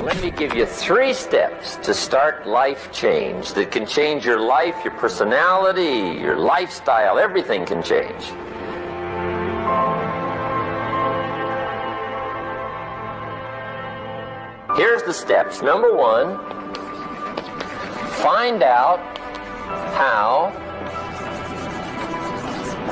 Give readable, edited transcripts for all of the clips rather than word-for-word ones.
Let me give you 3 steps to start life change that can change your life, your personality, your lifestyle. Everything can change. Here's the steps. Number 1, find out how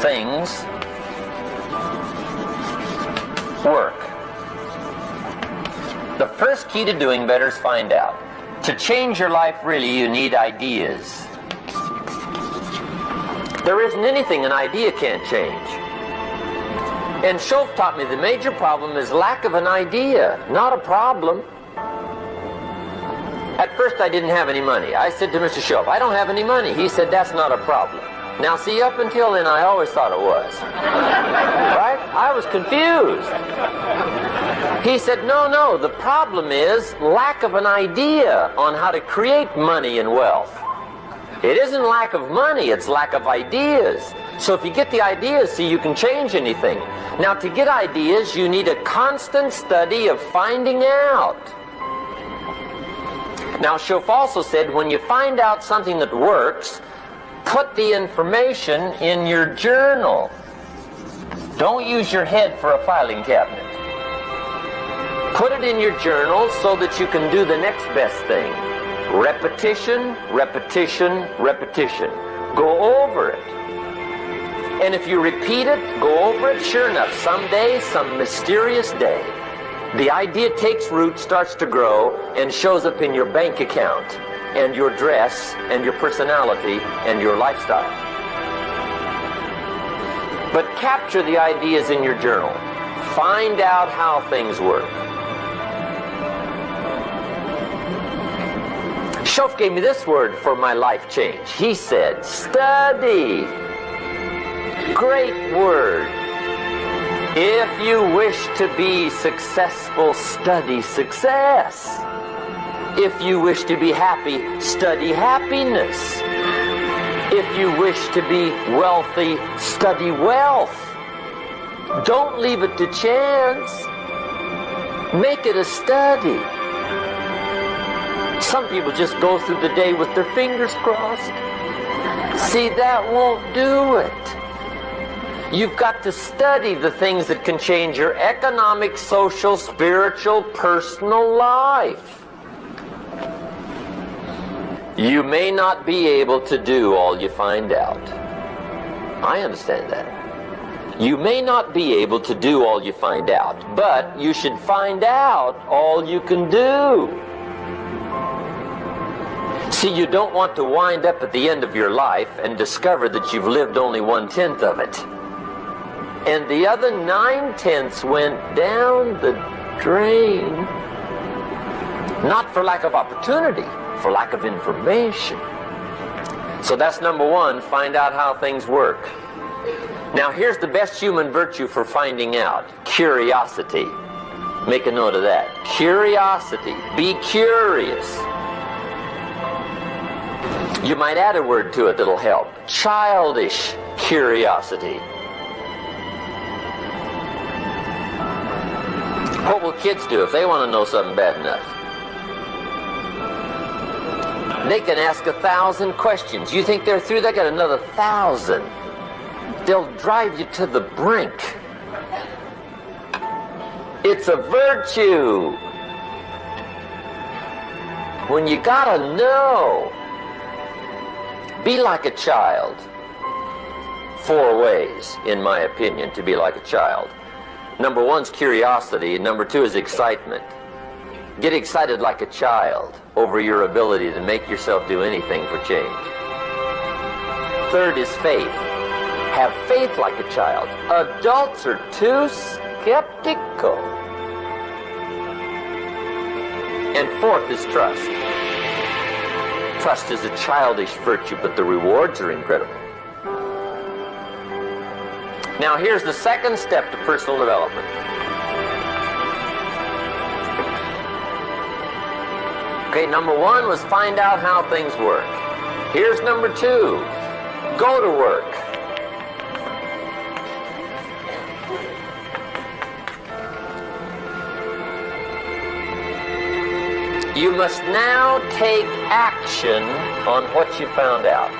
things work. The first key to doing better is find out. To change your life, really, you need ideas. There isn't anything an idea can't change. And Schoff taught me the major problem is lack of an idea, not a problem. At first I didn't have any money. I said to Mr. Schoff, I don't have any money. He said, that's not a problem. Now see, up until then I always thought it was. Right? I was confused. He said, no, the problem is lack of an idea on how to create money and wealth. It isn't lack of money, it's lack of ideas. So if you get the ideas, see, you can change anything. Now to get ideas, you need a constant study of finding out. Now Schoff also said, when you find out something that works, put the information in your journal. Don't use your head for a filing cabinet. Put it in your journal so that you can do the next best thing. Repetition, repetition, repetition. Go over it. And if you repeat it, go over it, sure enough, someday, some mysterious day, the idea takes root, starts to grow, and shows up in your bank account, and your dress, and your personality, and your lifestyle. But capture the ideas in your journal. Find out how things work. Schoff gave me this word for my life change. He said, study. Great word. If you wish to be successful, study success. If you wish to be happy, study happiness. If you wish to be wealthy, study wealth. Don't leave it to chance. Make it a study. Some people just go through the day with their fingers crossed. See, that won't do it. You've got to study the things that can change your economic, social, spiritual, personal life. You may not be able to do all you find out. I understand that. You may not be able to do all you find out, but you should find out all you can do. See, you don't want to wind up at the end of your life and discover that you've lived only 1/10 of it. And the other 9/10 went down the drain. Not for lack of opportunity, for lack of information. So that's number 1, find out how things work. Now here's the best human virtue for finding out. Curiosity. Make a note of that. Curiosity. Be curious. You might add a word to it that'll help. Childish curiosity. What will kids do if they want to know something bad enough? They can ask 1,000 questions. You think they're through? They got another 1,000. They'll drive you to the brink. It's a virtue. When you gotta know. Be like a child. 4 ways, in my opinion, to be like a child. Number 1 is curiosity. Number 2 is excitement. Get excited like a child over your ability to make yourself do anything for change. 3rd is faith. Have faith like a child. Adults are too skeptical. And 4th is trust. Trust is a childish virtue, but the rewards are incredible. Now here's the 2nd step to personal development. Okay, number 1 was find out how things work. Here's number 2. Go to work. You must now take action on what you found out.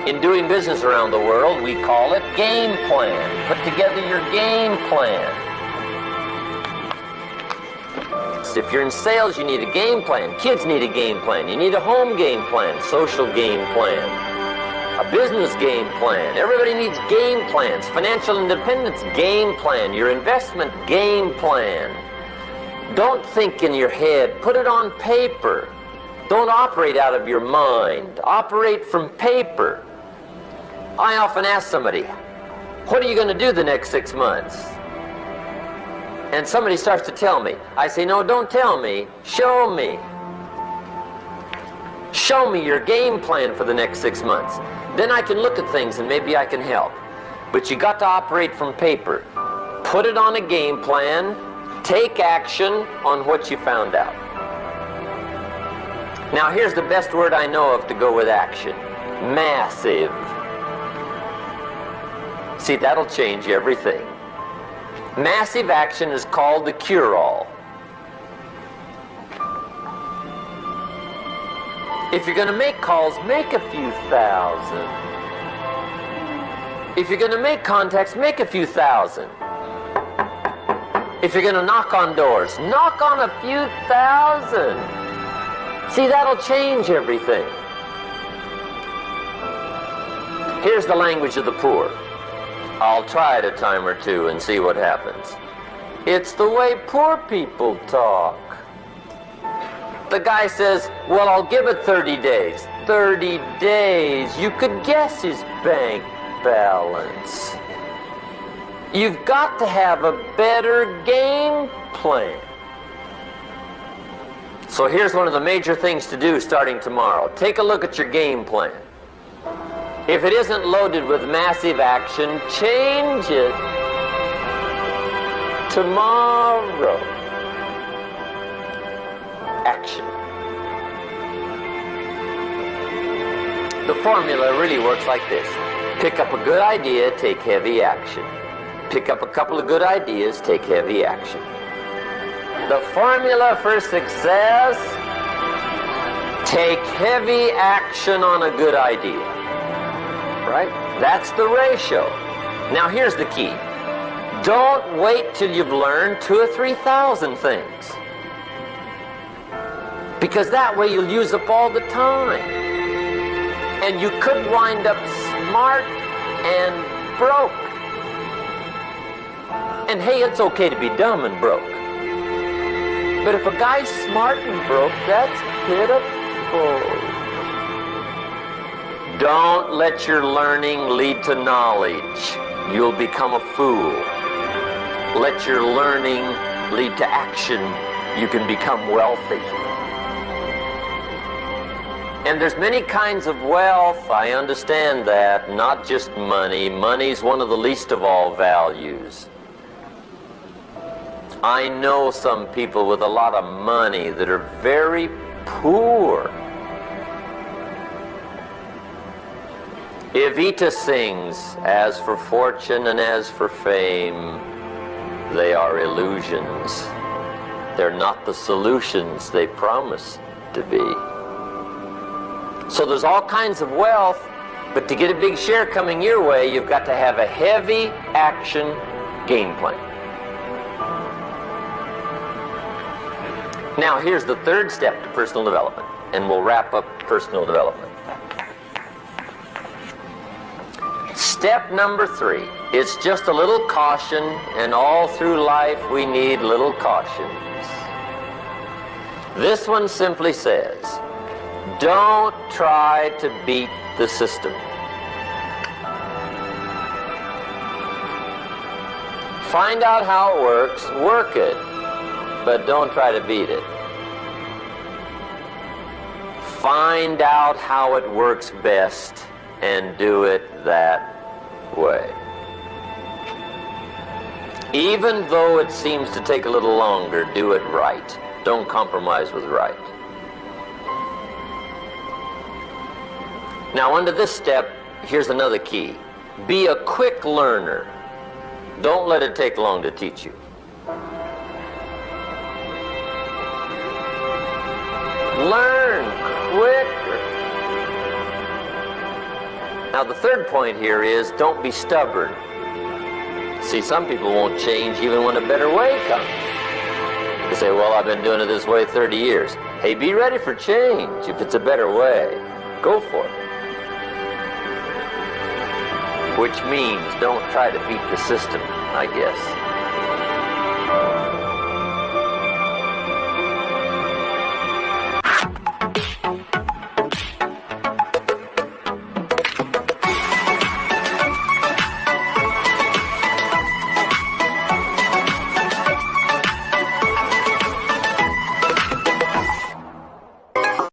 In doing business around the world, we call it game plan. Put together your game plan. If you're in sales, you need a game plan. Kids need a game plan. You need a home game plan, social game plan, a business game plan. Everybody needs game plans. Financial independence game plan. Your investment game plan. Don't think in your head. Put it on paper. Don't operate out of your mind. Operate from paper. I often ask somebody, what are you going to do the next 6 months? And somebody starts to tell me. I say, no, don't tell me. Show me. Show me your game plan for the next 6 months. Then I can look at things and maybe I can help. But you got to operate from paper. Put it on a game plan. Take action on what you found out. Now here's the best word I know of to go with action. Massive. See, that'll change everything. Massive action is called the cure-all. If you're going to make calls, make a few thousand. If you're going to make contacts, make a few thousand. If you're going to knock on doors, knock on a few thousand. See, that'll change everything. Here's the language of the poor. I'll try it a time or two and see what happens. It's the way poor people talk. The guy says, well, I'll give it 30 days. 30 days. You could guess his bank balance. You've got to have a better game plan. So here's one of the major things to do starting tomorrow. Take a look at your game plan. If it isn't loaded with massive action, change it tomorrow. Action. The formula really works like this. Pick up a good idea, take heavy action. Pick up a couple of good ideas, take heavy action. The formula for success: take heavy action on a good idea. Right? That's the ratio. Now here's the key. Don't wait till you've learned 2,000 or 3,000 things. Because that way you'll use up all the time. And you could wind up smart and broke. And hey, it's okay to be dumb and broke. But if a guy's smart and broke, that's pitiful. Don't let your learning lead to knowledge. You'll become a fool. Let your learning lead to action. You can become wealthy. And there's many kinds of wealth. I understand that. Not just money. Money's one of the least of all values. I know some people with a lot of money that are very poor. Evita sings, as for fortune and as for fame, they are illusions. They're not the solutions they promise to be. So there's all kinds of wealth, but to get a big share coming your way, you've got to have a heavy action game plan. Now here's the third step to personal development, and we'll wrap up personal development. Step number 3, it's just a little caution, and all through life we need little cautions. This one simply says, don't try to beat the system. Find out how it works, work it, but don't try to beat it. Find out how it works best and do it that way. Even though it seems to take a little longer, do it right. Don't compromise with right. Now under this step, here's another key. Be a quick learner. Don't let it take long to teach you. Learn quicker. Now the third point here is don't be stubborn. See, some people won't change even when a better way comes. They say, well, I've been doing it this way 30 years. Hey, be ready for change. If it's a better way, go for it. Which means don't try to beat the system, I guess.